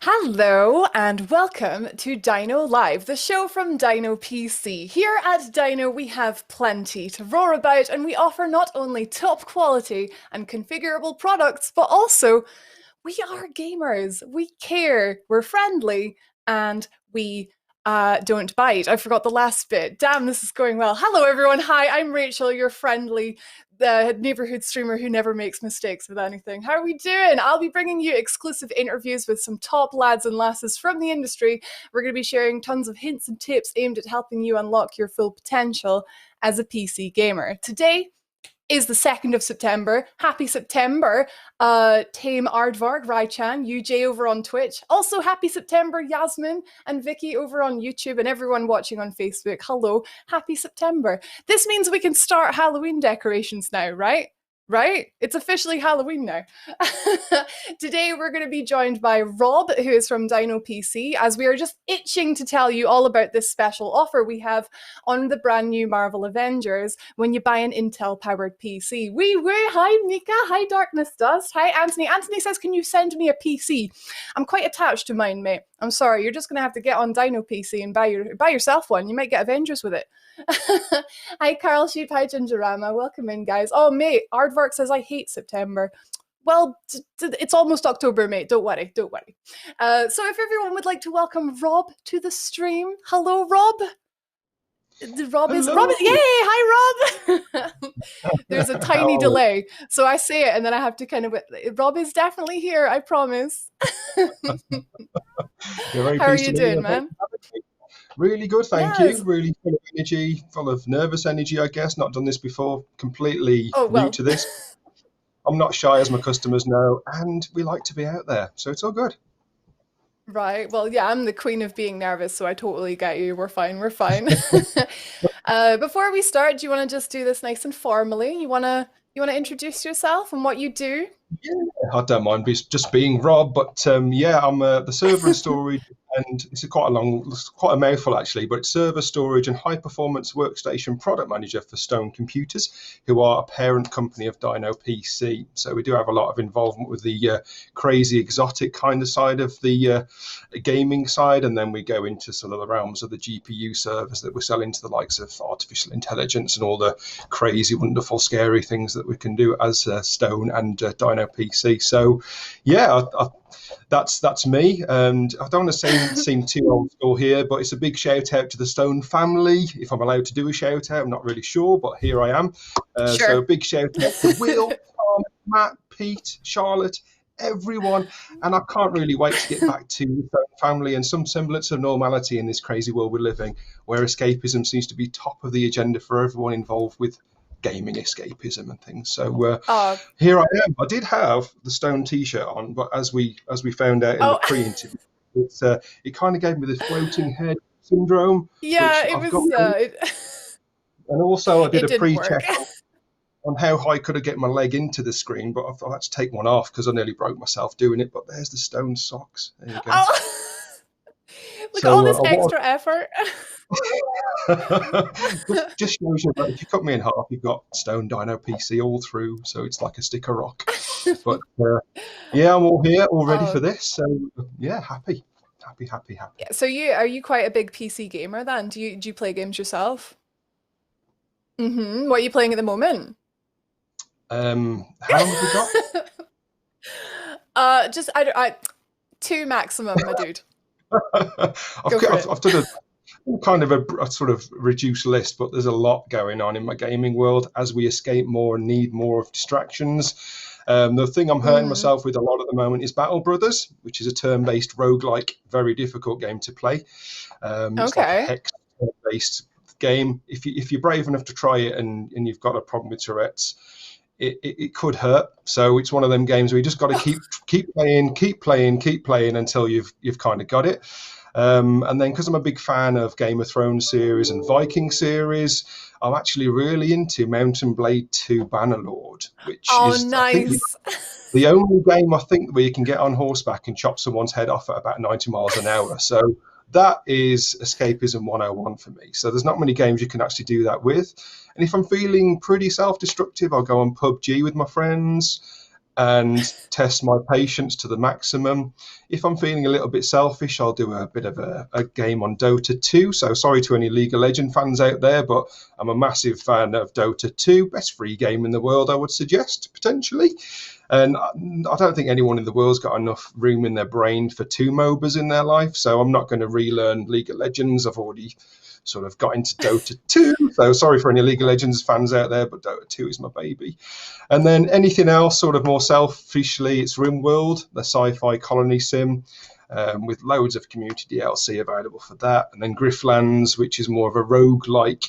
Hello and welcome to Dino Live, the show from Dino PC. Here at Dino, we have plenty to roar about, and we offer not only top quality and configurable products, but also we are gamers. We care, we're friendly, and we don't bite. I forgot the last bit. Damn, this is going well. Hello, everyone. Hi, I'm Rachel, your friendly the neighborhood streamer who never makes mistakes with anything. How are we doing? I'll be bringing you exclusive interviews with some top lads and lasses from the industry. We're going to be sharing tons of hints and tips aimed at helping you unlock your full potential as a PC gamer. Today is the 2nd of September. Happy September, Tame Aardvark, Rach, UJ over on Twitch. Also, happy September, Yasmin and Vicky over on YouTube, and everyone watching on Facebook. Hello, happy September. This means we can start Halloween decorations now, right? Right? It's officially Halloween now. Today we're going to be joined by Rob, who is from Dino PC, as we are just itching to tell you all about this special offer we have on the brand new Marvel Avengers when you buy an Intel-powered PC. Hi Mika, hi Darkness Dust, hi Anthony. Anthony says, can you send me a PC? I'm quite attached to mine, mate. I'm sorry, you're just going to have to get on Dino PC and buy yourself one. You might get Avengers with it. Hi Carl Sheep, hi Gingerama, welcome in guys. Oh mate, Aardvark says I hate September. Well, it's almost October, mate. Don't worry. So if everyone would like to welcome Rob to the stream. Hello, Rob. Rob is yay! Hi, Rob. There's a tiny delay, so I say it and then I have to kind of. Rob is definitely here. I promise. How are you doing, man? Really good, thank you. Really full of energy, full of nervous energy, I guess. Not done this before. Completely new to this. I'm not shy, as my customers know, and we like to be out there, so it's all good. Right. Well, yeah, I'm the queen of being nervous, so I totally get you. We're fine. Before we start, do you want to just do this nice and formally? You want to introduce yourself and what you do? Yeah, I don't mind just being Rob, but yeah, I'm the server and storage, and it's quite a mouthful actually, but it's server storage and high performance workstation product manager for Stone Computers, who are a parent company of Dino PC. So we do have a lot of involvement with the crazy exotic kind of side of the gaming side, and then we go into some of the realms of the GPU servers that we're selling to the likes of artificial intelligence and all the crazy, wonderful, scary things that we can do as Stone and Dino PC. So yeah, that's me, and I don't want to seem too old school here, but it's a big shout out to the Stone family, if I'm allowed to do a shout out. I'm not really sure, but here I am. Sure. So a big shout out to Will, Tom, Matt, Pete, Charlotte, everyone, and I can't really wait to get back to the Stone family and some semblance of normality in this crazy world we're living, where escapism seems to be top of the agenda for everyone involved with gaming escapism and things. So here I am. I did have the Stone t-shirt on, but as we found out in the pre-interview, it kind of gave me this floating head syndrome. Yeah, it was. And also I did a pre-check on how high could I get my leg into the screen, but I thought I had to take one off because I nearly broke myself doing it. But there's the Stone socks. There you go. Look at all this extra effort. just shows you that if you cut me in half, you've got Stone Dino PC all through, so it's like a stick of rock. But yeah, I'm all here, all ready for this. So yeah, happy. Yeah, so are you quite a big PC gamer then? Do you play games yourself? Mm-hmm. What are you playing at the moment? How long have we got? Just I 2 maximum, my dude. I've done a kind of a sort of reduced list, but there's a lot going on in my gaming world as we escape more and need more of distractions. The thing I'm hurting myself with a lot at the moment is Battle Brothers, which is a turn-based roguelike, very difficult game to play. It's like a hex turn-based game. If you're brave enough to try it and you've got a problem with Tourette's, it could hurt. So it's one of them games where you just got to keep playing until you've kind of got it. And then because I'm a big fan of Game of Thrones series and Viking series, I'm actually really into Mountain Blade 2 Bannerlord, which is nice. the only game I think where you can get on horseback and chop someone's head off at about 90 miles an hour. So that is escapism 101 for me. So there's not many games you can actually do that with. And if I'm feeling pretty self-destructive, I'll go on PUBG with my friends. and test my patience to the maximum. If I'm feeling a little bit selfish, I'll do a bit of a game on Dota 2. So sorry to any League of Legends fans out there, but I'm a massive fan of Dota 2. Best free game in the world, I would suggest, potentially. And I don't think anyone in the world's got enough room in their brain for two MOBAs in their life. So I'm not going to relearn League of Legends. I've already sort of got into Dota 2. So sorry for any League of Legends fans out there, but Dota 2 is my baby. And then anything else, sort of more selfishly, it's RimWorld, the sci-fi colony sim, with loads of community DLC available for that. And then Grifflands, which is more of a rogue-like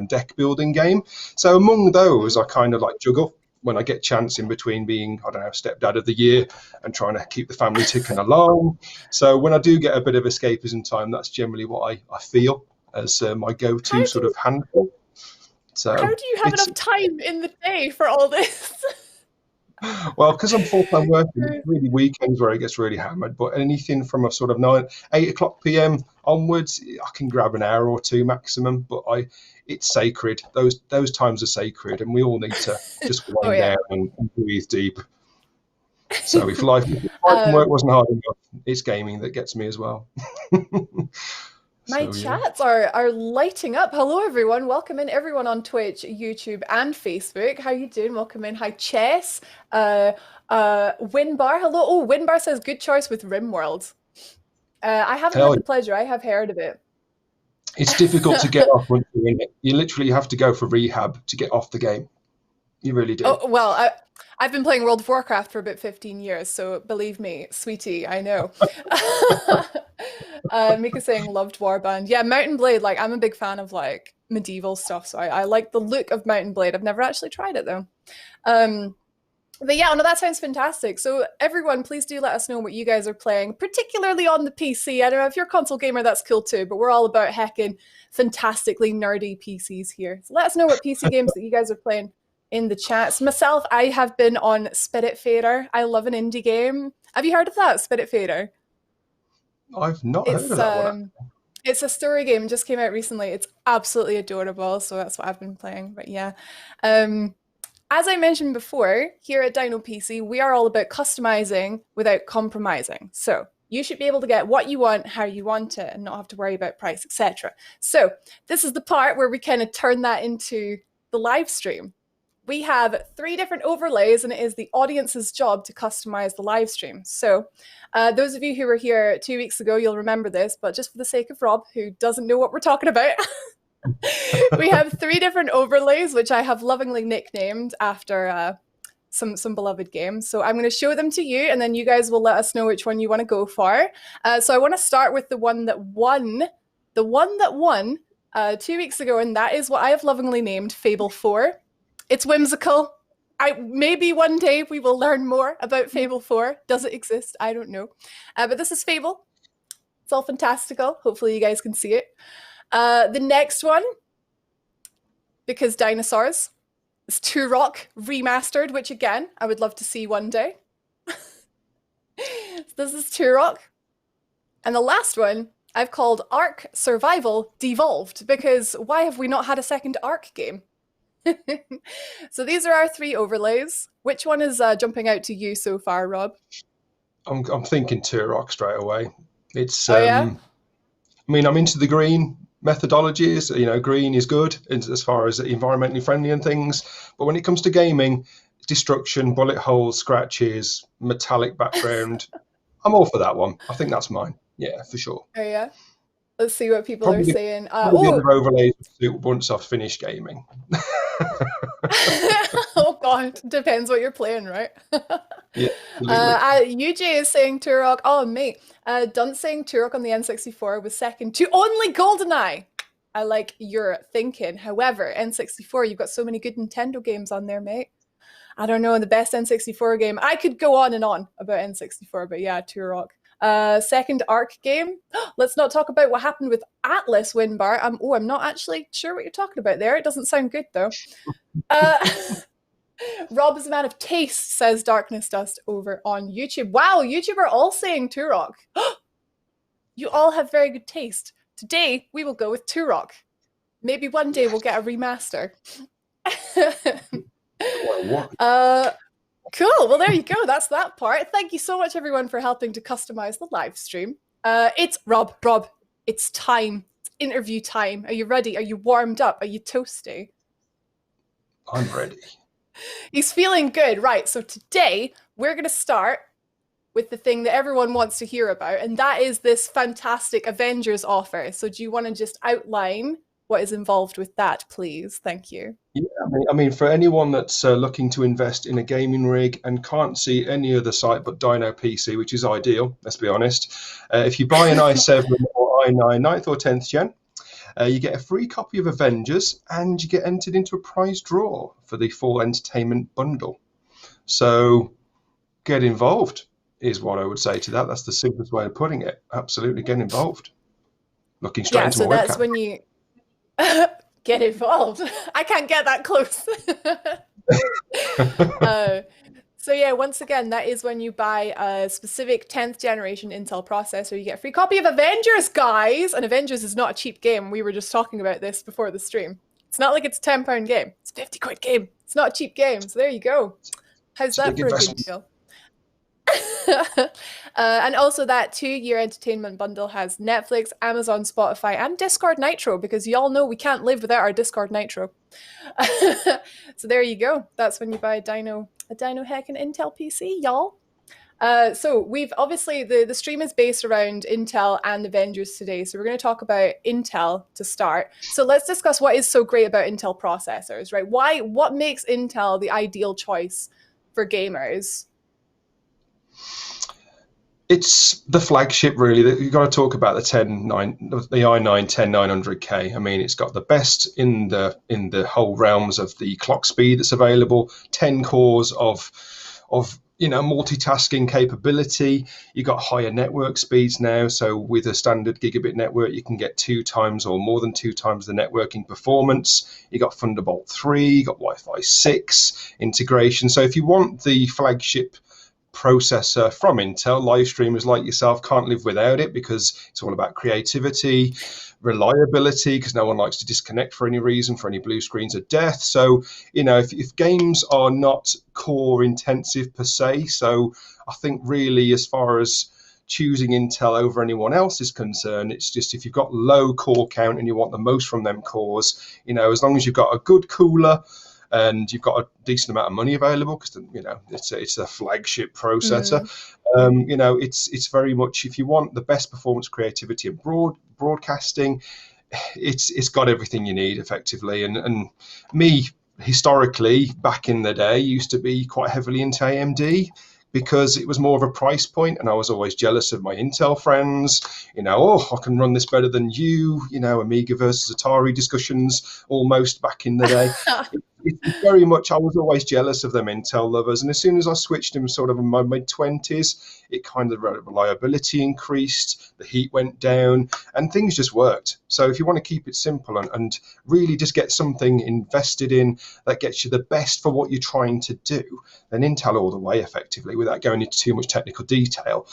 deck building game. So among those, I kind of like juggle when I get chance in between being, I don't know, stepdad of the year and trying to keep the family ticking along. So when I do get a bit of escapism time, that's generally what I feel as my go-to sort of handle. So how do you have enough time in the day for all this? Well, because I'm full-time working, it's really weekends where it gets really hammered. But anything from a sort of 8 o'clock p.m. onwards, I can grab an hour or two maximum. But it's sacred. Those times are sacred, and we all need to just wind down and breathe deep. So if life and work wasn't hard enough, it's gaming that gets me as well. My chats are lighting up. Hello, everyone. Welcome in, everyone on Twitch, YouTube, and Facebook. How you doing? Welcome in. Hi, Chess. Winbar. Hello. Oh, Winbar says, good choice with RimWorld. I haven't had the pleasure. I have heard of it. It's difficult to get off once you're in it. You literally have to go for rehab to get off the game. You really do. Oh, well, I've been playing World of Warcraft for about 15 years, so believe me, sweetie, I know. Mika saying loved Warband. Yeah, Mountain Blade, like I'm a big fan of like medieval stuff, so I like the look of Mountain Blade. I've never actually tried it though. But yeah, no, that sounds fantastic. So everyone, please do let us know what you guys are playing, particularly on the PC. I don't know if you're a console gamer, that's cool too, but we're all about heckin' fantastically nerdy PCs here. So let us know what PC games that you guys are playing in the chats. Myself, I have been on Spiritfarer. I love an indie game. Have you heard of that, Spiritfarer? I've not heard of that one. It's a story game, just came out recently. It's absolutely adorable, so that's what I've been playing. But yeah, as I mentioned before, here at Dino PC, we are all about customizing without compromising. So you should be able to get what you want, how you want it, and not have to worry about price, etc. So this is the part where we kind of turn that into the live stream. We have 3 different overlays, and it is the audience's job to customize the live stream. So those of you who were here 2 weeks ago, you'll remember this, but just for the sake of Rob, who doesn't know what we're talking about, we have 3 different overlays, which I have lovingly nicknamed after some beloved games. So I'm going to show them to you, and then you guys will let us know which one you want to go for. So I want to start with the one that won 2 weeks ago, and that is what I have lovingly named Fable 4. It's whimsical. Maybe one day we will learn more about Fable 4. Does it exist? I don't know. But this is Fable. It's all fantastical. Hopefully you guys can see it. The next one, because dinosaurs, is Turok Remastered, which again, I would love to see one day. So this is Turok. And the last one, I've called Ark Survival Devolved, because why have we not had a second Ark game? So these are our 3 overlays. Which one is jumping out to you so far, Rob? I'm thinking Turok straight away. It's yeah? I mean, I'm into the green methodologies. You know, green is good as far as environmentally friendly and things. But when it comes to gaming, destruction, bullet holes, scratches, metallic background, I'm all for that one. I think that's mine. Yeah, for sure. Oh yeah. Let's see what people are saying. The other overlays once I've finished gaming. Oh god, depends what you're playing, right? Yeah. UJ is saying Turok. Oh mate, Dunt saying Turok on the N64 was second to only GoldenEye. I like your thinking. However, N64, you've got so many good Nintendo games on there, mate. I don't know, the best N64 game. I could go on and on about N64, but yeah, Turok. Second Ark game. Let's not talk about what happened with Atlas, Winbar. I'm not actually sure what you're talking about there. It doesn't sound good though. Rob is a man of taste, says Darkness Dust over on YouTube. Wow, YouTube are all saying Turok. You all have very good taste. Today, we will go with Turok. Maybe one day we'll get a remaster. Cool. Well, there you go. That's that part. Thank you so much, everyone, for helping to customize the live stream. It's Rob. Rob, it's time. It's interview time. Are you ready? Are you warmed up? Are you toasty? I'm ready. He's feeling good. Right. So today we're going to start with the thing that everyone wants to hear about, and that is this fantastic Avengers offer. So do you want to just outline what is involved with that, please? Thank you. Yeah, I mean, for anyone that's looking to invest in a gaming rig and can't see any other site but Dino PC, which is ideal, let's be honest, if you buy an i7 or i9 9th or 10th gen, you get a free copy of Avengers and you get entered into a prize draw for the full entertainment bundle. So get involved is what I would say to that. That's the simplest way of putting it. Absolutely get involved. Looking straight into So my that's webcam. when you get involved. I can't get that close. So yeah, once again, that is when you buy a specific 10th generation Intel processor, you get a free copy of Avengers, guys! And Avengers is not a cheap game. We were just talking about this before the stream. It's not like it's a £10 game. It's a 50 quid game. It's not a cheap game. So there you go. How's that for a good deal? And also that 2-year entertainment bundle has Netflix, Amazon, Spotify, and Discord Nitro, because y'all know we can't live without our Discord Nitro. So there you go. That's when you buy a Dino heckin' Intel PC, y'all. So we've obviously the stream is based around Intel and Avengers today. So we're going to talk about Intel to start. So let's discuss what is so great about Intel processors, right? What makes Intel the ideal choice for gamers? It's the flagship, really. You've got to talk about the i9 10900K. I mean, it's got the best in the whole realms of the clock speed that's available. 10 cores of multitasking capability. You got higher network speeds now. So with a standard gigabit network, you can get 2 times or more than 2 times the networking performance. You got Thunderbolt 3, you got Wi-Fi 6 integration. So if you want the flagship processor from Intel, live streamers like yourself can't live without it, because it's all about creativity, reliability, because no one likes to disconnect for any reason, for any blue screens of death. So, if games are not core intensive per se, so I think really as far as choosing Intel over anyone else is concerned, it's just if you've got low core count and you want the most from them cores, as long as you've got a good cooler and you've got a decent amount of money available, because it's a flagship processor. It's very much, if you want the best performance, creativity, and broadcasting, it's got everything you need effectively. And me, historically, back in the day, used to be quite heavily into AMD, because it was more of a price point, and I was always jealous of my Intel friends. I can run this better than you. Amiga versus Atari discussions almost back in the day. It's very much, I was always jealous of them Intel lovers, and as soon as I switched them sort of in my mid-20s, it kind of reliability increased, the heat went down, and things just worked. So if you want to keep it simple and really just get something invested in that gets you the best for what you're trying to do, then Intel all the way effectively, without going into too much technical detail.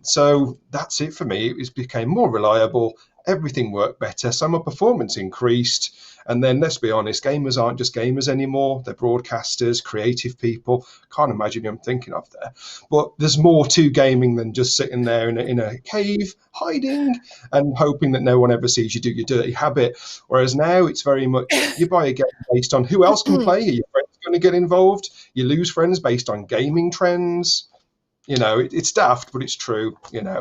So that's it for me. It became more reliable, everything worked better, so my performance increased. And then let's be honest, gamers aren't just gamers anymore. They're broadcasters, creative people. Can't imagine who I'm thinking of there. But there's more to gaming than just sitting there in a cave, hiding and hoping that no one ever sees you do your dirty habit. Whereas now it's very much, you buy a game based on who else can play. Are your friends going to get involved? You lose friends based on gaming trends. It's daft, but it's true.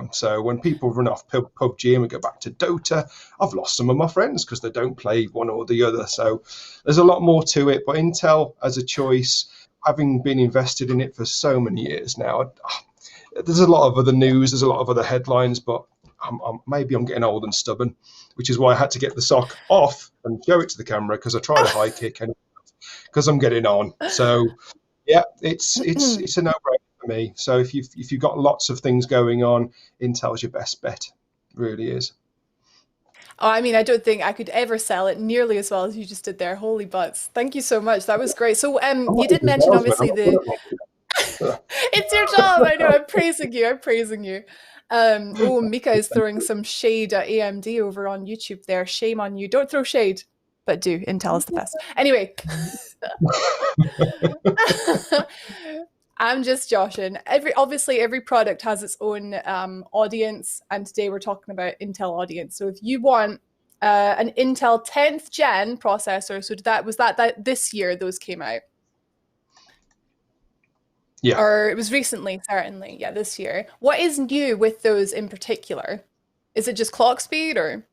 So when people run off PUBG and we go back to Dota, I've lost some of my friends because they don't play one or the other. So there's a lot more to it. But Intel as a choice, having been invested in it for so many years now, there's a lot of other news, there's a lot of other headlines, but maybe I'm getting old and stubborn, which is why I had to get the sock off and show it to the camera, because I tried a high kick and because I'm getting on. So yeah, it's a no-brainer. Me. So if you've got lots of things going on, Intel's your best bet. It really is. Oh, I mean, I don't think I could ever sell it nearly as well as you just did there. Holy butts. Thank you so much. That was great. So you did mention obviously it's your job. I know. I'm praising you. Mika is throwing some shade at AMD over on YouTube there. Shame on you. Don't throw shade, but do. Intel is the best. Anyway. I'm just joshing. Obviously every product has its own audience, and today we're talking about Intel audience. So if you want an Intel 10th gen processor, so that this year those came out? Yeah. Or it was recently, certainly. Yeah, this year. What is new with those in particular? Is it just clock speed or?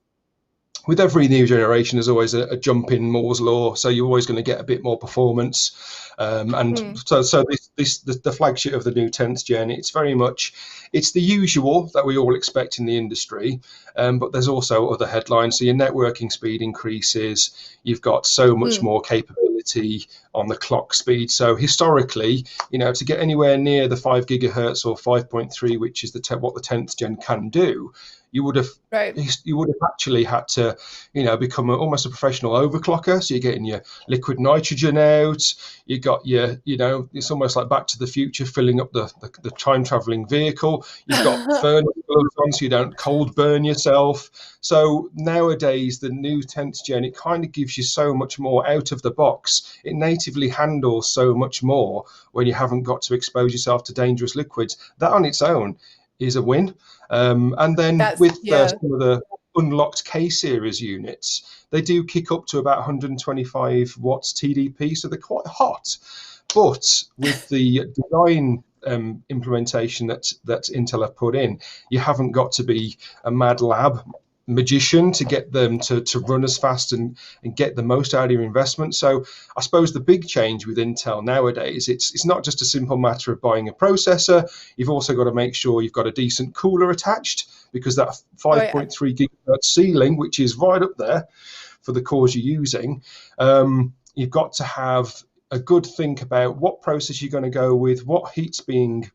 With every new generation, there's always a jump in Moore's law, so you're always going to get a bit more performance. And so the flagship of the new 10th gen, it's very much, it's the usual that we all expect in the industry, but there's also other headlines. So your networking speed increases, you've got so much more capability on the clock speed. So historically, to get anywhere near the 5 gigahertz or 5.3, which is what the 10th gen can do, you would have actually had to, become almost a professional overclocker. So you're getting your liquid nitrogen out. You got your, it's almost like Back to the Future, filling up the time traveling vehicle. You've got furnace gloves on so you don't cold burn yourself. So nowadays, the new 10th gen, it kind of gives you so much more out of the box. It natively handles so much more when you haven't got to expose yourself to dangerous liquids. That on its own is a win. And then some of the unlocked K series units, they do kick up to about 125 watts TDP, so they're quite hot. But with the design implementation that Intel have put in, you haven't got to be a mad lab magician to get them to run as fast and get the most out of your investment. So I suppose the big change with Intel nowadays, it's not just a simple matter of buying a processor. You've also got to make sure you've got a decent cooler attached, because that 5.3 gigahertz ceiling, which is right up there for the cores you're using, you've got to have a good think about what process you're going to go with, what heat's being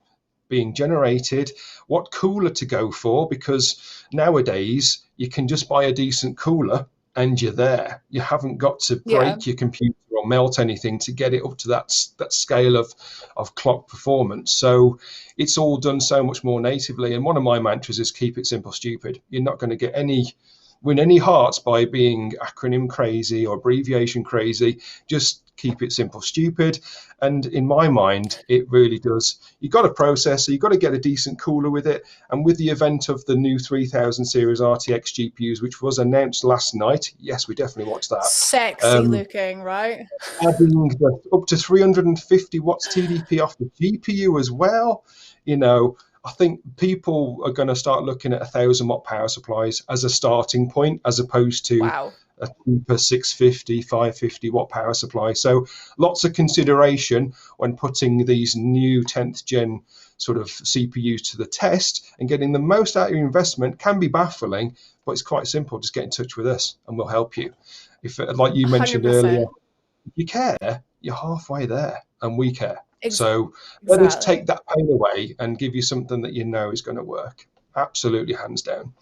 generated, what cooler to go for, because nowadays you can just buy a decent cooler and you're there. You haven't got to break your computer or melt anything to get it up to that scale of clock performance. So it's all done so much more natively. And one of my mantras is keep it simple, stupid. You're not going to win any hearts by being acronym crazy or abbreviation crazy. Just keep it simple, stupid. And in my mind, it really does. You've got a processor, you've got to get a decent cooler with it. And with the event of the new 3000 series RTX GPUs, which was announced last night, yes, we definitely watched that. Sexy looking, right? Adding up to 350 watts TDP off the GPU as well. I think people are going to start looking at 1,000 watt power supplies as a starting point, as opposed to a cheaper 650, 550 watt power supply. So lots of consideration when putting these new 10th gen sort of CPUs to the test, and getting the most out of your investment can be baffling, but it's quite simple. Just get in touch with us and we'll help you. If, like you mentioned 100%. Earlier, if you care, you're halfway there, and we care. So let us take that pain away and give you something that you know is going to work. Absolutely, hands down.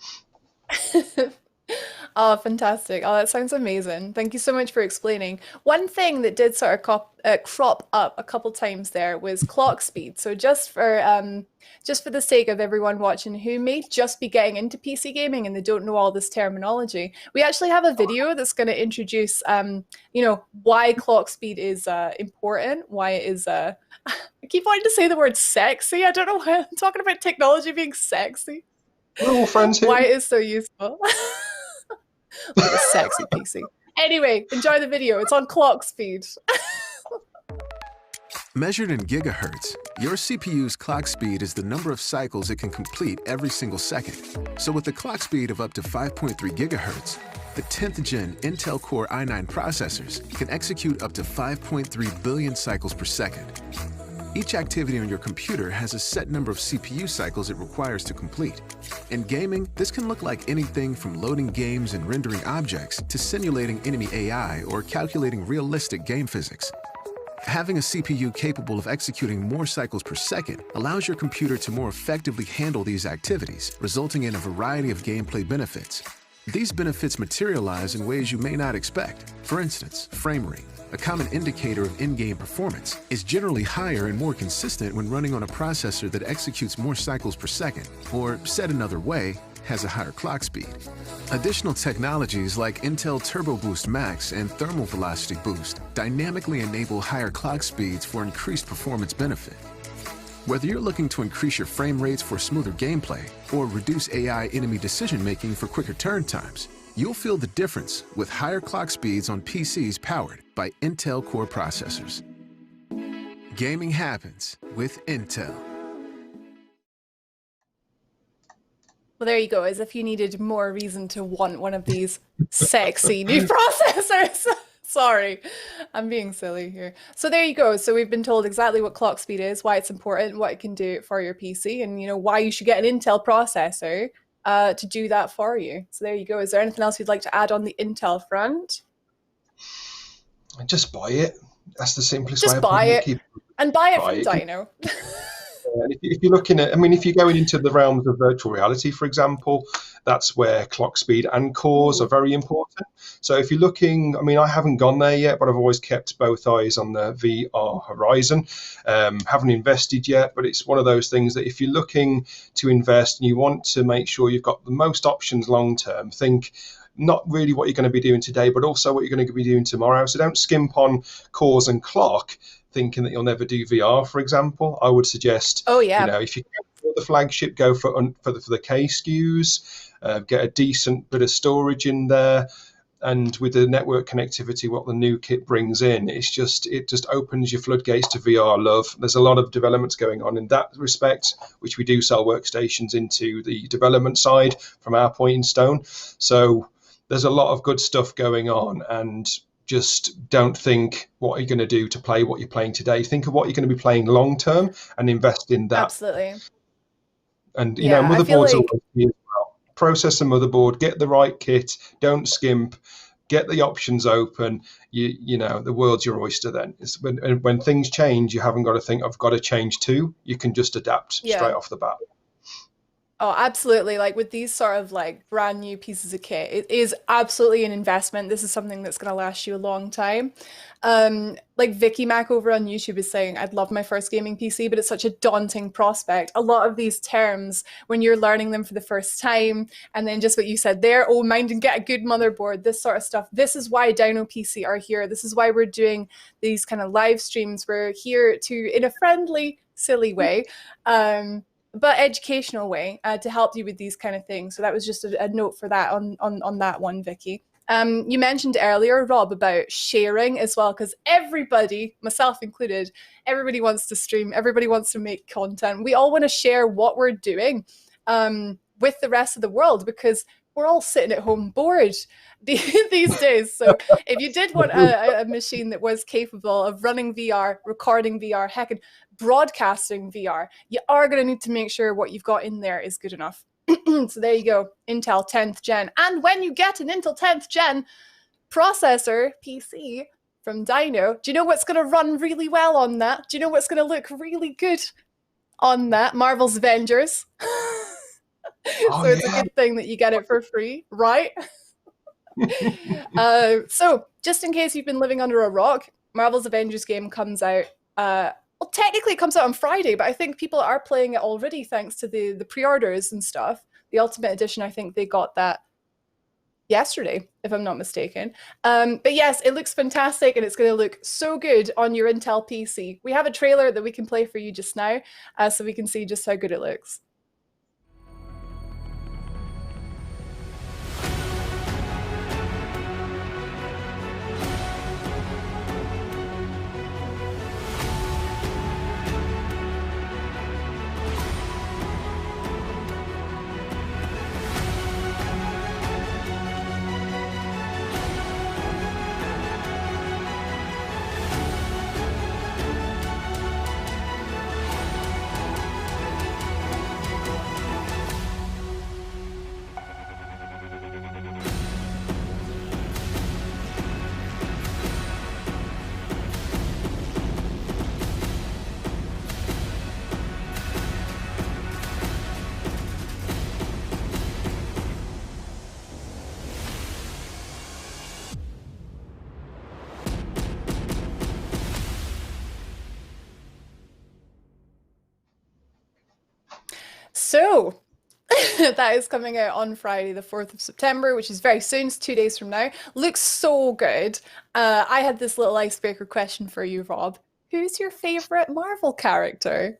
Oh, fantastic. Oh, that sounds amazing. Thank you so much for explaining. One thing that did sort of crop up a couple times there was clock speed. So just for the sake of everyone watching who may just be getting into PC gaming and they don't know all this terminology, we actually have a video that's going to introduce, why clock speed is important, why it is, I keep wanting to say the word sexy. I don't know why I'm talking about technology being sexy. We're all friends here. Why it is so useful. Look at a sexy PC. Anyway, enjoy the video. It's on clock speed. Measured in gigahertz, your CPU's clock speed is the number of cycles it can complete every single second. So with a clock speed of up to 5.3 gigahertz, the 10th gen Intel Core i9 processors can execute up to 5.3 billion cycles per second. Each activity on your computer has a set number of CPU cycles it requires to complete. In gaming, this can look like anything from loading games and rendering objects to simulating enemy AI or calculating realistic game physics. Having a CPU capable of executing more cycles per second allows your computer to more effectively handle these activities, resulting in a variety of gameplay benefits. These benefits materialize in ways you may not expect. For instance, frame rate, a common indicator of in-game performance, is generally higher and more consistent when running on a processor that executes more cycles per second, or said another way, has a higher clock speed. Additional technologies like Intel Turbo Boost Max and Thermal Velocity Boost dynamically enable higher clock speeds for increased performance benefit. Whether you're looking to increase your frame rates for smoother gameplay or reduce AI enemy decision-making for quicker turn times, you'll feel the difference with higher clock speeds on PCs powered by Intel Core processors. Gaming happens with Intel. Well, there you go, as if you needed more reason to want one of these sexy new processors. Sorry, I'm being silly here. So there you go. So we've been told exactly what clock speed is, why it's important, what it can do for your PC, and why you should get an Intel processor to do that for you. So there you go. Is there anything else you'd like to add on the Intel front? Just buy it. That's the simplest way. Just buy it, and buy it from Dino. If you're looking at, if you're going into the realms of virtual reality, for example, that's where clock speed and cores are very important. So if you're looking, I haven't gone there yet, but I've always kept both eyes on the VR horizon. Haven't invested yet, but it's one of those things that if you're looking to invest and you want to make sure you've got the most options long term, think not really what you're going to be doing today, but also what you're going to be doing tomorrow. So don't skimp on cores and clock, thinking that you'll never do VR, for example. I would suggest, if you go for the flagship, go for the K SKUs, get a decent bit of storage in there. And with the network connectivity, what the new kit brings in, it just opens your floodgates to VR love. There's a lot of developments going on in that respect, which we do sell workstations into the development side from our point in Stone. So there's a lot of good stuff going on, and just don't think what you're going to do to play what you're playing today. Think of what you're going to be playing long term and invest in that. Absolutely. And motherboards are always key as well. Processor, motherboard, get the right kit, don't skimp, get the options open. The world's your oyster then. It's when things change, you haven't got to think, I've got to change too. You can just adapt straight off the bat. Oh, absolutely. Like with these sort of like brand new pieces of kit, it is absolutely an investment. This is something that's going to last you a long time. Like Vicky Mac over on YouTube is saying, I'd love my first gaming PC, but it's such a daunting prospect. A lot of these terms, when you're learning them for the first time, and then just what you said there, mind and get a good motherboard, this sort of stuff. This is why Dino PC are here. This is why we're doing these kind of live streams. We're here to, in a friendly, silly way, but educational way, to help you with these kind of things. So that was just a note for that on that one, Vicky. You mentioned earlier, Rob, about sharing as well, because everybody, myself included, everybody wants to stream, everybody wants to make content. We all want to share what we're doing with the rest of the world, because we're all sitting at home bored these days. So if you did want a machine that was capable of running VR, recording VR, heck, and broadcasting VR, you are going to need to make sure what you've got in there is good enough. So there you go, Intel 10th gen. And when you get an Intel 10th gen processor PC from Dino, do you know what's going to run really well on that? Do you know what's going to look really good on that? Marvels Avengers. So it's a good thing that you get it for free, right? So just in case you've been living under a rock, Marvel's Avengers game comes out, well, technically it comes out on Friday, but I think people are playing it already thanks to the pre-orders and stuff. The Ultimate Edition, I think they got that yesterday, if I'm not mistaken. But yes, it looks fantastic, and it's going to look so good on your Intel PC. We have a trailer that we can play for you just now, so we can see just how good it looks. So that is coming out on Friday, the 4th of September, which is very soon. It's 2 days from now. Looks so good. I had this little icebreaker question for you, Rob. Who's your favorite Marvel character?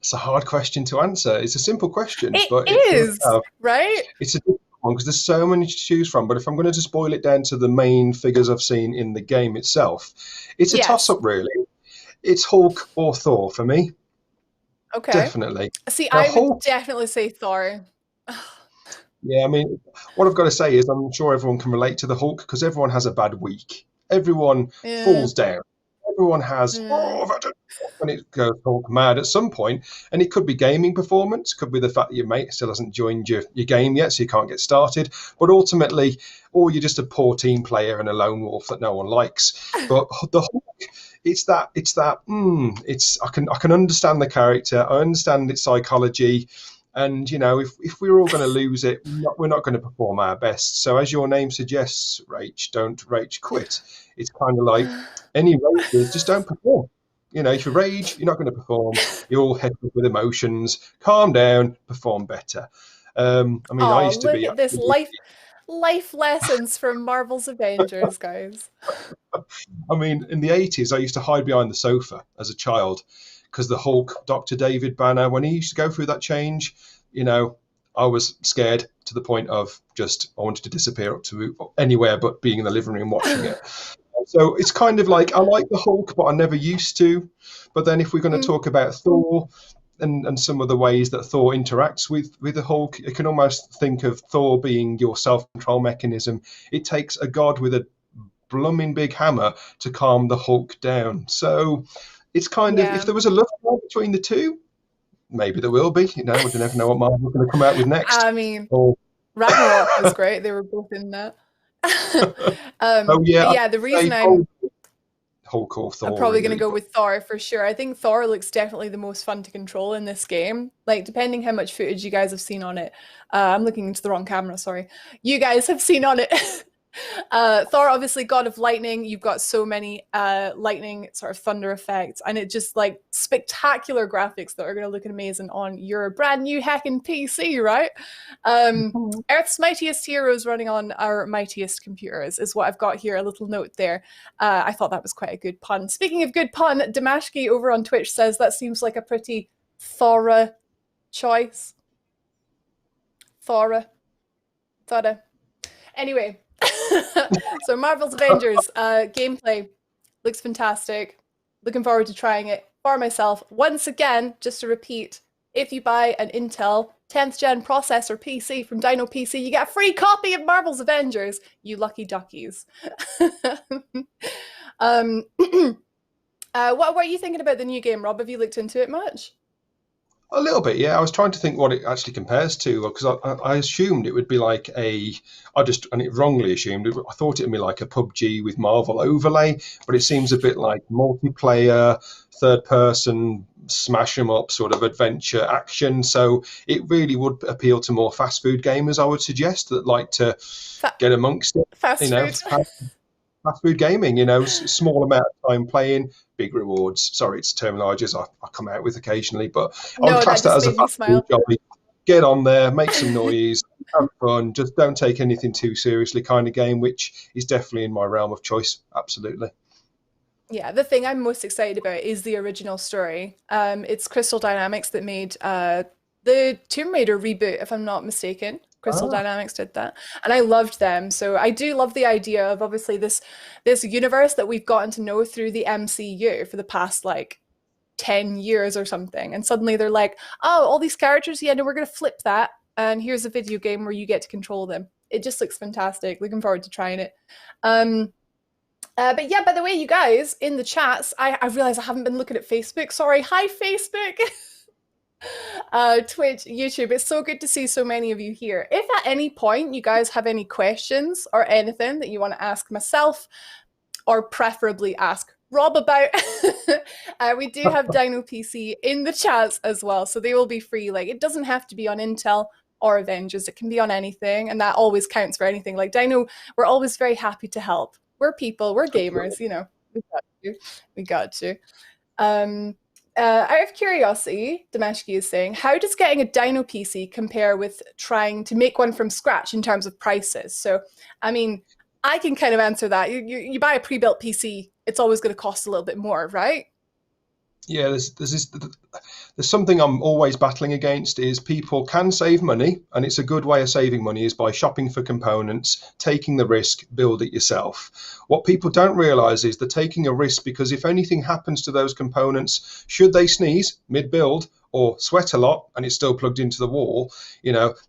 It's a hard question to answer. It's a simple question, It but is, right? it's a difficult one because there's so many to choose from. But if I'm going to just boil it down to the main figures I've seen in the game itself, it's a Yes. toss-up, really. It's Hulk or Thor for me, Okay. definitely. See, Now, I would Hulk, definitely say Thor. yeah, I mean, what I've got to say is I'm sure everyone can relate to the Hulk because everyone has a bad week. Everyone Yeah. falls down. Everyone has, Mm. oh, when it goes Hulk mad at some point, and it could be gaming performance, could be the fact that your mate still hasn't joined your game yet, so you can't get started. But ultimately, or you're just a poor team player and a lone wolf that no one likes. But the Hulk, it's I can understand the character, I understand its psychology. And if we're all going to lose it, we're not going to perform our best. So, as your name suggests, Rach, don't rage quit. It's kind of like any rages, just don't perform. If you rage, you're not going to perform. You're all hectic with emotions. Calm down, perform better. I mean, I Oh, used to look be. at this life lessons from Marvel's Avengers, guys. I mean, in the 80s, I used to hide behind the sofa as a child because the Hulk, Dr. David Banner, when he used to go through that change, I was scared to the point of just I wanted to disappear up to anywhere but being in the living room watching it. So it's kind of like I like the Hulk, but I never used to. But then if we're going to Mm, talk about Thor and some of the ways that Thor interacts with the Hulk, you can almost think of Thor being your self-control mechanism. It takes a god with a blooming big hammer to calm the Hulk down. So it's kind of, if yeah. there was a love line between the two, maybe there will be. We never know what Marvel's going to come out with next. I mean, Or, Ragnarok was great. They were both in that. oh yeah, But I'd yeah, the say reason Hulk or I'm Thor probably going to really, go but with Thor for sure. I think Thor looks definitely the most fun to control in this game. Like, depending how much footage you guys have seen on it. I'm looking into the wrong camera, sorry. You guys have seen on it. Thor, obviously, god of lightning. You've got so many lightning sort of thunder effects, and it just like spectacular graphics that are going to look amazing on your brand new hacking PC, right? Earth's mightiest heroes running on our mightiest computers is what I've got here. A little note there. I thought that was quite a good pun. Speaking of good pun, Damashki over on Twitch says that seems like a pretty thorough choice. Thorough. Thorough. Anyway, so Marvel's Avengers gameplay looks fantastic. Looking forward to trying it for myself. Once again, just to repeat, if you buy an Intel 10th gen processor PC from Dino PC, you get a free copy of Marvel's Avengers, you lucky duckies. What were you thinking about the new game, Rob? Have you looked into it much? a little bit, yeah. I was trying to think what it actually compares to because I assumed it would be like and it wrongly assumed, I thought it would be like a PUBG with Marvel overlay, but it seems a bit like multiplayer, third person, smash 'em up sort of adventure action. So it really would appeal to more fast food gamers, I would suggest, that like to Fa- get amongst it, fast food. fast food gaming, small amount of time playing, big rewards. Sorry, it's terminologies I come out with occasionally, but I would No, that class that just as a made me fast food smile. jobby. Get on there, make some noise, have fun, just don't take anything too seriously kind of game, which is definitely in my realm of choice. Absolutely. Yeah, the thing I'm most excited about is the original story. It's Crystal Dynamics that made the Tomb Raider reboot, if I'm not mistaken. Crystal Ah, Dynamics did that, and I loved them. So I do love the idea of obviously this universe that we've gotten to know through the MCU for the past like 10 years or something. And suddenly they're like, oh, all these characters, yeah, no, we're going to flip that. And here's a video game where you get to control them. It just looks fantastic. Looking forward to trying it. Um, but yeah, by the way, you guys in the chats, I realize I haven't been looking at Facebook. Sorry. Hi, Facebook. Twitch, YouTube. It's so good to see so many of you here. If at any point you guys have any questions or anything that you want to ask myself, or preferably ask Rob about, we do have Dino PC in the chats as well, so they will be free. Like, it doesn't have to be on Intel or Avengers, it can be on anything, and that always counts for anything. Like Dino, we're always very happy to help. We're people, we're gamers, we got to. We got to. Out of curiosity, Damashki is saying, how does getting a Dino PC compare with trying to make one from scratch in terms of prices? So, I mean, I can kind of answer that. You buy a pre-built PC, it's always going to cost a little bit more, right? Yeah, there's something I'm always battling against is people can save money, and it's a good way of saving money is by shopping for components, taking the risk, build it yourself. What people don't realize is they're taking a risk because if anything happens to those components, should they sneeze mid-build or sweat a lot and it's still plugged into the wall,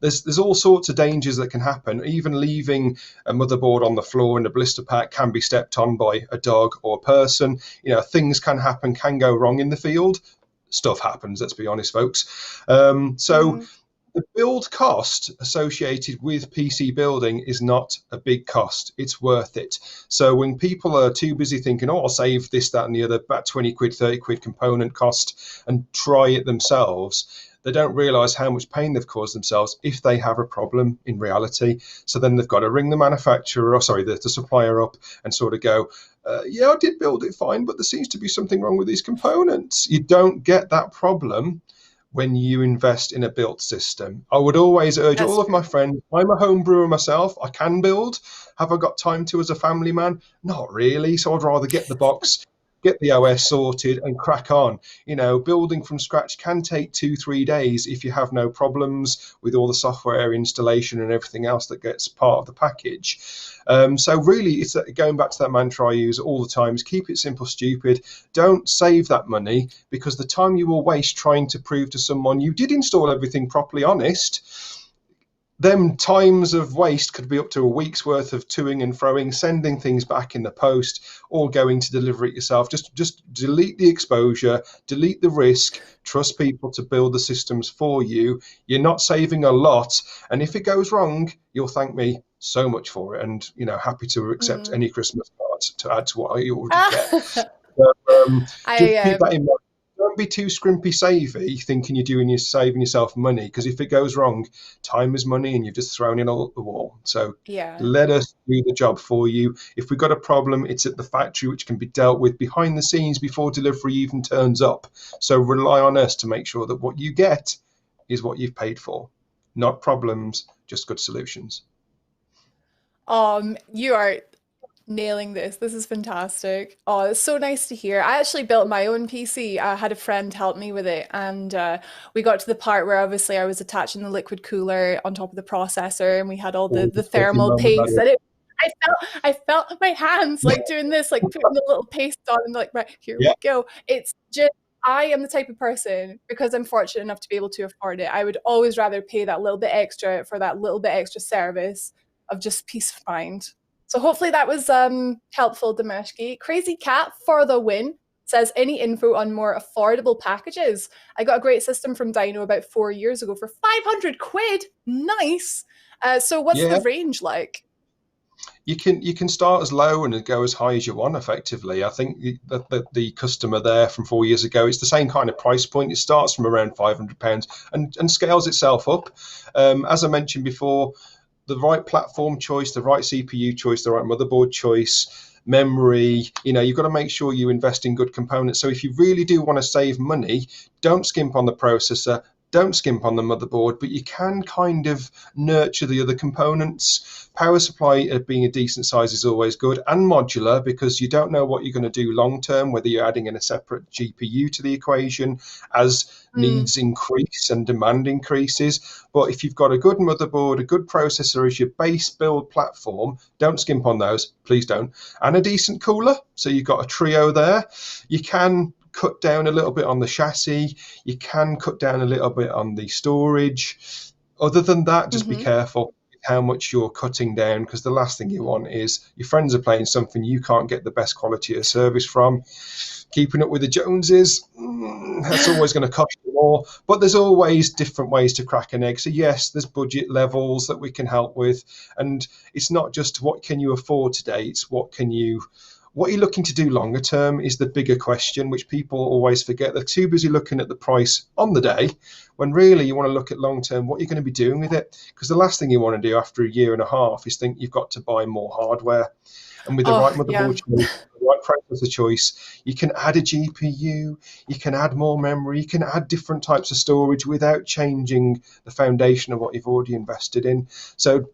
there's all sorts of dangers that can happen. Even leaving a motherboard on the floor in a blister pack can be stepped on by a dog or a person. Things can happen, can go wrong in the field. Stuff happens, let's be honest, folks. So the build cost associated with PC building is not a big cost. It's worth it. So when people are too busy thinking, oh, I'll save this, that, and the other, about 20 quid, 30 quid component cost and try it themselves, they don't realize how much pain they've caused themselves if they have a problem in reality. So then they've got to ring the manufacturer, or sorry, the supplier up and sort of go, yeah, I did build it fine, but there seems to be something wrong with these components. You don't get that problem when you invest in a built system. I would always urge all of my friends, I'm a home brewer myself, I can build. Have I got time to as a family man? Not really. So I'd rather get the box, get the OS sorted and crack on. Building from scratch can take 2-3 days if you have no problems with all the software installation and everything else that gets part of the package. So really, it's going back to that mantra I use all the time, is keep it simple, stupid. Don't save that money, because the time you will waste trying to prove to someone you did install everything properly, honest, them times of waste could be up to a week's worth of toing and froing, sending things back in the post, or going to deliver it yourself. Just delete the exposure, delete the risk, trust people to build the systems for you. You're not saving a lot. And if it goes wrong, you'll thank me so much for it. And, happy to accept any Christmas cards to add to what I already get. So, just keep that in mind. Don't be too scrimpy savvy thinking you're saving yourself money, because if it goes wrong, time is money and you've just thrown it all at the wall. So let us do the job for you. If we've got a problem, it's at the factory, which can be dealt with behind the scenes before delivery even turns up. So rely on us to make sure that what you get is what you've paid for. Not problems, just good solutions. You are nailing this. This is fantastic. Oh, it's so nice to hear. I actually built my own PC. I had a friend help me with it, and we got to the part where obviously I was attaching the liquid cooler on top of the processor, and we had all the thermal paste, and I felt my hands like doing this, like putting the little paste on, and like, right, here we go. It's just, I am the type of person, because I'm fortunate enough to be able to afford it, I would always rather pay that little bit extra for that little bit extra service of just peace of mind. So hopefully that was helpful, Damashki. Crazy Cat for the win says, any info on more affordable packages? I got a great system from Dino about 4 years ago for 500 quid. Nice. So what's the range like? You can start as low and go as high as you want, effectively. I think the customer there from 4 years ago, it's the same kind of price point. It starts from around £500 and scales itself up. As I mentioned before, the right platform choice, the right CPU choice, the right motherboard choice, memory, you've got to make sure you invest in good components. So if you really do want to save money, don't skimp on the processor, don't skimp on the motherboard, but you can kind of nurture the other components. Power supply being a decent size is always good, and modular, because you don't know what you're going to do long term, whether you're adding in a separate GPU to the equation as needs increase and demand increases. But if you've got a good motherboard, a good processor as your base build platform, don't skimp on those, please don't. And a decent cooler, so you've got a trio there. You can cut down a little bit on the chassis, you can cut down a little bit on the storage. Other than that, just be careful how much you're cutting down, because the last thing you want is your friends are playing something you can't get the best quality of service from. Keeping up with the Joneses, that's always going to cost you more, but there's always different ways to crack an egg. So yes, there's budget levels that we can help with, and it's not just what can you afford today, it's what you're looking to do longer term is the bigger question, which people always forget. They're too busy looking at the price on the day, when really you want to look at long term, what you're going to be doing with it. Because the last thing you want to do after a year and a half is think you've got to buy more hardware. And with the right motherboard choice, the right processor choice, you can add a GPU, you can add more memory, you can add different types of storage without changing the foundation of what you've already invested in. So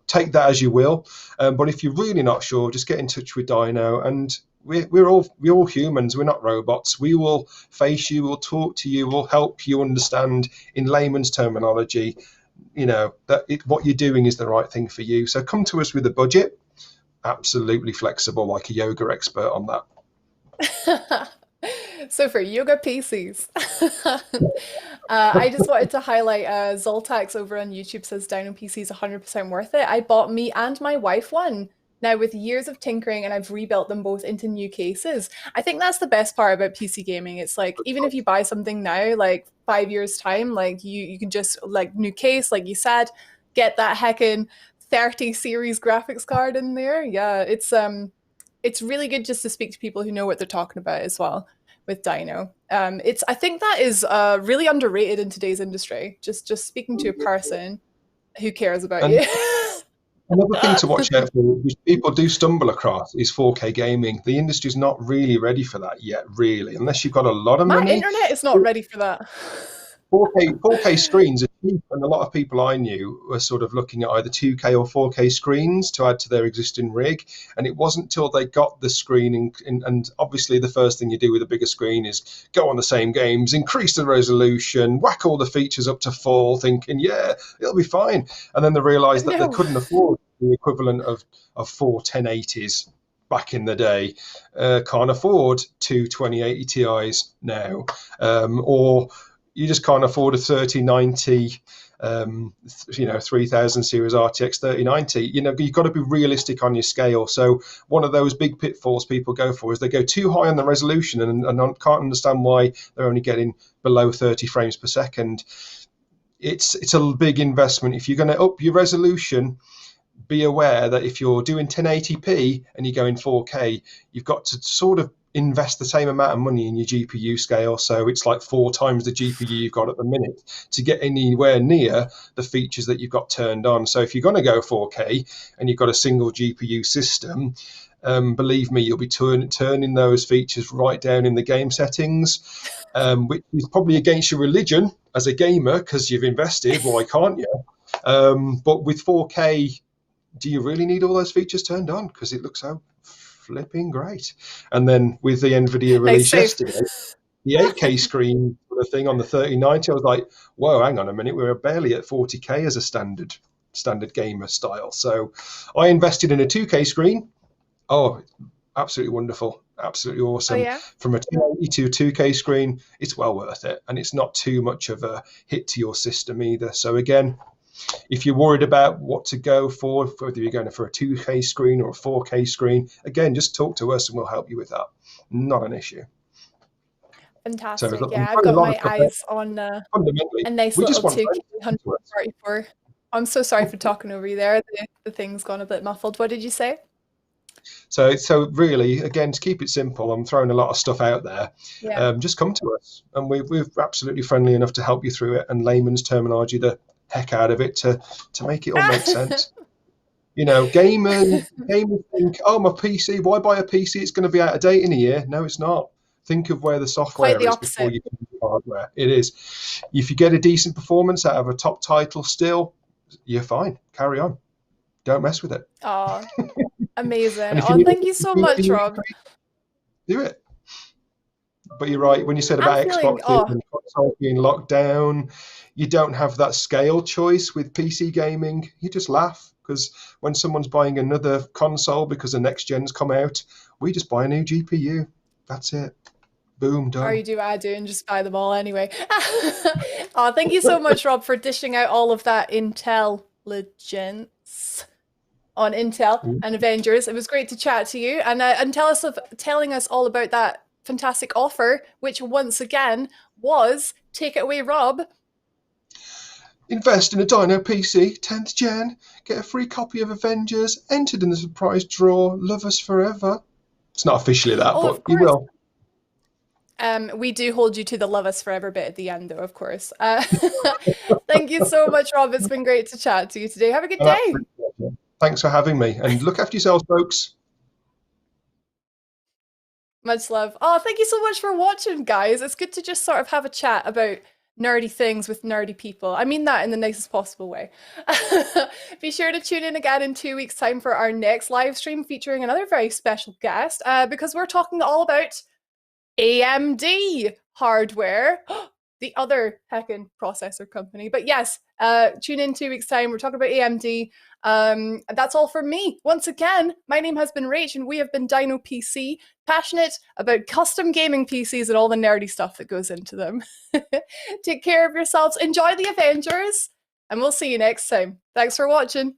take that as you will. But if you're really not sure, just get in touch with Dino and we're all humans. We're not robots. We will face you. We'll talk to you. We'll help you understand in layman's terminology, that what you're doing is the right thing for you. So come to us with a budget. Absolutely flexible, like a yoga expert on that. So for yoga PCs. I just wanted to highlight Zoltax over on YouTube says Dino PC is 100% worth it. I bought me and my wife one. Now with years of tinkering and I've rebuilt them both into new cases. I think that's the best part about PC gaming. It's like even if you buy something now, like 5 years time, like you can just like new case, like you said, get that heckin' 30 series graphics card in there. Yeah, it's really good just to speak to people who know what they're talking about as well with Dino. I think that is really underrated in today's industry. Just speaking to a person who cares about And you. another thing to watch out for, which people do stumble across, is 4K gaming. The industry's not really ready for that yet, really, unless you've got a lot of My money. internet is not ready for that. 4K screens are cheap, and a lot of people I knew were sort of looking at either 2K or 4K screens to add to their existing rig. And it wasn't until they got the screen, and obviously the first thing you do with a bigger screen is go on the same games, increase the resolution, whack all the features up to full, thinking, yeah, it'll be fine. And then they realised that they No. couldn't afford the equivalent of four 1080s back in the day. Can't afford two 2080 Ti's now, or you just can't afford a 3090, 3000 series RTX 3090. You've got to be realistic on your scale. So one of those big pitfalls people go for is they go too high on the resolution and can't understand why they're only getting below 30 frames per second. It's a big investment. If you're going to up your resolution, be aware that if you're doing 1080p and you're going 4K, you've got to sort of invest the same amount of money in your GPU scale. So it's like 4 times the GPU you've got at the minute to get anywhere near the features that you've got turned on. So if you're going to go 4K and you've got a single GPU system, believe me, you'll be turning those features right down in the game settings, which is probably against your religion as a gamer because you've invested. Why can't you? But with 4K, do you really need all those features turned on? Because it looks so flipping great. And then with the NVIDIA release yesterday, the 8K screen for the thing on the 3090, I was like, whoa, hang on a minute, we're barely at 40K as a standard gamer style. So I invested in a 2K screen. Oh, absolutely wonderful. Absolutely awesome. Oh, yeah? From a 1080 to a 2K screen, it's well worth it. And it's not too much of a hit to your system either. So again, if you're worried about what to go for, whether you're going for a 2K screen or a 4K screen, again, just talk to us and we'll help you with that. Not an issue. Fantastic. So Yeah, I've got my eyes on a nice we little just want 2K 144. I'm so sorry for talking over you there. The thing's gone a bit muffled. What did you say? So really, again, to keep it simple, I'm throwing a lot of stuff out there. Yeah. Just come to us, and we're absolutely friendly enough to help you through it, and layman's terminology, the heck out of it to make it all make sense. Gamers think, oh, my PC, why buy a PC? It's going to be out of date in a year. No, it's not. Think of where the software Quite the is before opposite. you get the hardware. It is. If you get a decent performance out of a top title still, you're fine. Carry on. Don't mess with it. Oh, amazing. And if you Oh, need thank you so much, Rob. do it. But you're right, when you said about Xbox and console being locked down, you don't have that scale choice with PC gaming. You just laugh, because when someone's buying another console because the next gen's come out, we just buy a new GPU. That's it. Boom, done. Or you do what I do and just buy them all anyway. Oh, thank you so much, Rob, for dishing out all of that intelligence on Intel and Avengers. It was great to chat to you and telling us all about that fantastic offer, which once again was, take it away, Rob. Invest in a Dino PC, 10th gen, get a free copy of Avengers, entered in the surprise draw, love us forever. It's not officially that, but you will. We do hold you to the love us forever bit at the end, though, of course. Thank you so much, Rob. It's been great to chat to you today. Have a good day. Thanks for having me, and look after yourselves, folks. Much love. Oh, thank you so much for watching, guys. It's good to just sort of have a chat about nerdy things with nerdy people. I mean that in the nicest possible way. Be sure to tune in again in 2 weeks' time for our next live stream featuring another very special guest, because we're talking all about AMD hardware, the other heckin' processor company. But yes, tune in 2 weeks' time. We're talking about AMD. That's all from me. Once again, my name has been Rach, and we have been Dino PC, passionate about custom gaming PCs and all the nerdy stuff that goes into them. Take care of yourselves. Enjoy the Avengers, and we'll see you next time. Thanks for watching.